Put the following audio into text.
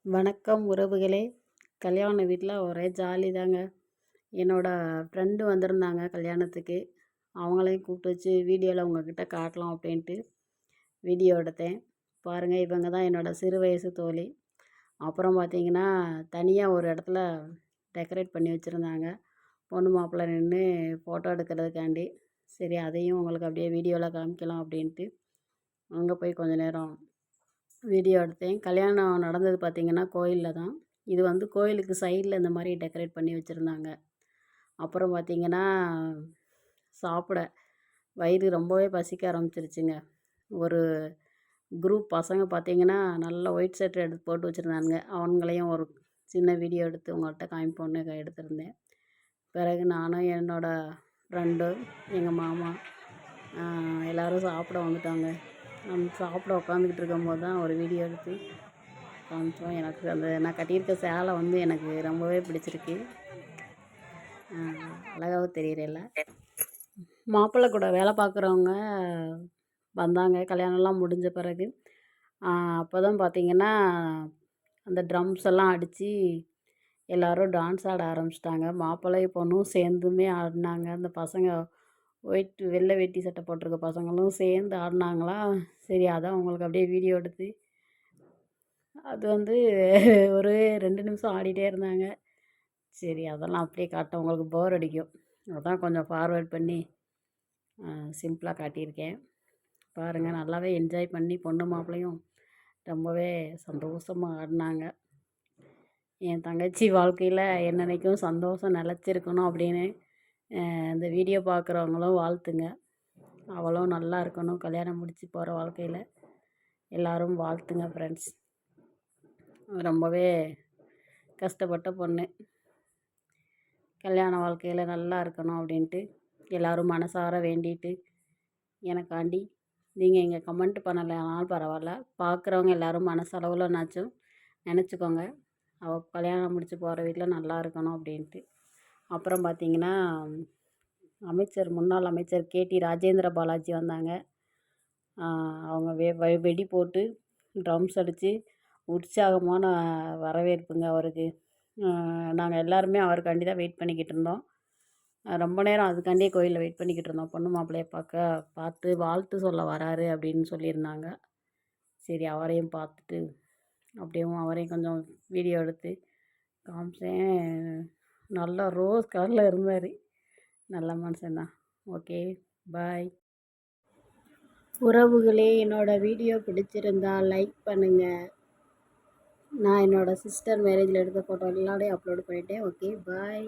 வணக்கம் உறவுகளே! கல்யாண வீட்ல ஒரே ஜாலி தாங்க. என்னோட ஃப்ரெண்டு வந்திருந்தாங்க கல்யாணத்துக்கு. அவங்களையும் கூப்பிட்டு வச்சு வீடியோவில் உங்ககிட்ட காட்டலாம் அப்படின்ட்டு வீடியோ எடுத்தேன். பாருங்கள், இவங்க தான் என்னோட சிறு வயசு தோழி. அப்புறம் பார்த்தீங்கன்னா, தனியாக ஒரு இடத்துல டெக்கரேட் பண்ணி வச்சுருந்தாங்க. பொண்ணு மாப்பிள்ளை நின்று ஃபோட்டோ எடுக்கிறதுக்காண்டி. சரி, அதையும் உங்களுக்கு அப்படியே வீடியோவில் காமிக்கலாம் அப்படின்ட்டு அங்கே போய் கொஞ்ச நேரம் வீடியோ எடுத்தேன். கல்யாணம் நடந்தது பார்த்திங்கன்னா கோயிலில் தான். இது வந்து கோயிலுக்கு சைடில் இந்த மாதிரி டெக்கரேட் பண்ணி வச்சுருந்தாங்க. அப்புறம் பார்த்திங்கன்னா, சாப்பிட வயிறு ரொம்பவே பசிக்க ஆரம்பிச்சிருச்சுங்க. ஒரு குரூப் பசங்க பார்த்திங்கன்னா, நல்ல ஒயிட் ஷர்ட் எடுத்து போட்டு வச்சுருந்தானுங்க. அவங்களையும் ஒரு சின்ன வீடியோ எடுத்து உங்கள்கிட்ட காமிப்போன்னு எடுத்திருந்தேன். பிறகு நானும் என்னோடய ஃப்ரெண்டு, எங்கள் மாமா எல்லோரும் சாப்பிட வந்துட்டாங்க. சாப்பிட உட்காந்துக்கிட்டு இருக்கும்போது தான் ஒரு வீடியோ எடுத்து காமிச்சோம். எனக்கு நான் கட்டியிருக்க சேலை வந்து எனக்கு ரொம்பவே பிடிச்சிருக்கு. அழகாகவும் தெரியுறேல்ல. மாப்பிள்ளை கூட வேலை பார்க்குறவங்க வந்தாங்க கல்யாணம்லாம் முடிஞ்ச பிறகு. அப்போ தான் பார்த்திங்கன்னா, அந்த ட்ரம்ஸ் எல்லாம் அடித்து எல்லோரும் டான்ஸ் ஆட ஆரம்பிச்சிட்டாங்க. மாப்பிள்ளையும் பொண்ணும் சேர்ந்துமே ஆடினாங்க. அந்த பசங்க வெள்ளை வேட்டி சட்டை போட்டிருக்க பசங்களும் சேர்ந்து ஆடினாங்களா. சரி, அதான் உங்களுக்கு அப்படியே வீடியோ எடுத்து அது வந்து ஒரு 2 நிமிஷம் ஆடிட்டே இருந்தாங்க. சரி, அதெல்லாம் அப்படியே காட்ட உங்களுக்கு போர் அடிக்கும். அதான் கொஞ்சம் ஃபார்வேர்ட் பண்ணி சிம்பிளாக காட்டியிருக்கேன். பாருங்கள், நல்லாவே என்ஜாய் பண்ணி பொண்ணு மாப்பிள்ளையும் ரொம்பவே சந்தோஷமாக ஆடினாங்க. என் தங்கச்சி வாழ்க்கையில் என்னென்னைக்கும் சந்தோஷம் நிலச்சிருக்கணும் அப்படின்னு இந்த வீடியோ பார்க்குறவங்களும் வாழ்த்துங்க. அவளும் நல்லா இருக்கணும், கல்யாணம் முடித்து போகிற வாழ்க்கையில் எல்லோரும் வாழ்த்துங்க ஃப்ரெண்ட்ஸ். ரொம்பவே கஷ்டப்பட்ட பொண்ணு, கல்யாண வாழ்க்கையில் நல்லா இருக்கணும் அப்படின்ட்டு எல்லோரும் மனசார வேண்டிட்டு எனக்காண்டி நீங்கள் இங்கே கமெண்ட் பண்ணலைனாலும் பரவாயில்ல, பார்க்குறவங்க எல்லோரும் மனசளவுலனாச்சும் நினச்சிக்கோங்க, அவள் கல்யாணம் முடித்து போகிற வீட்டில் நல்லா இருக்கணும் அப்படின்ட்டு. அப்புறம் பார்த்திங்கன்னா, முன்னாள் அமைச்சர் கேடி ராஜேந்திர பாலாஜி வந்தாங்க. அவங்க வெடி போட்டு ட்ரம்ஸ் அடித்து உற்சாகமான வரவேற்புங்க அவருக்கு. நாங்கள் எல்லாருமே அவருக்காண்டி தான் வெயிட் பண்ணிக்கிட்டு இருந்தோம். ரொம்ப நேரம் அதுக்காண்டியே கோயிலில் வெயிட் பண்ணிக்கிட்டு இருந்தோம். பொண்ணு மாப்பிள்ளையை பார்த்து வாழ்த்து சொல்ல வராரு அப்படின்னு சொல்லியிருந்தாங்க. சரி, அவரையும் பார்த்துட்டு அப்படியும் அவரையும் கொஞ்சம் வீடியோ எடுத்து காமிச்சேன். நல்லா ரோஸ் கலரில் இருந்தார். நல்ல மனுஷன்தான். ஓகே, பாய். உறவுகளே, என்னோடய வீடியோ பிடிச்சிருந்தால் லைக் பண்ணுங்கள். நான் என்னோடய சிஸ்டர் மேரேஜில் எடுத்த ஃபோட்டோ எல்லாத்தையும் அப்லோடு பண்ணிட்டேன். ஓகே, பாய்.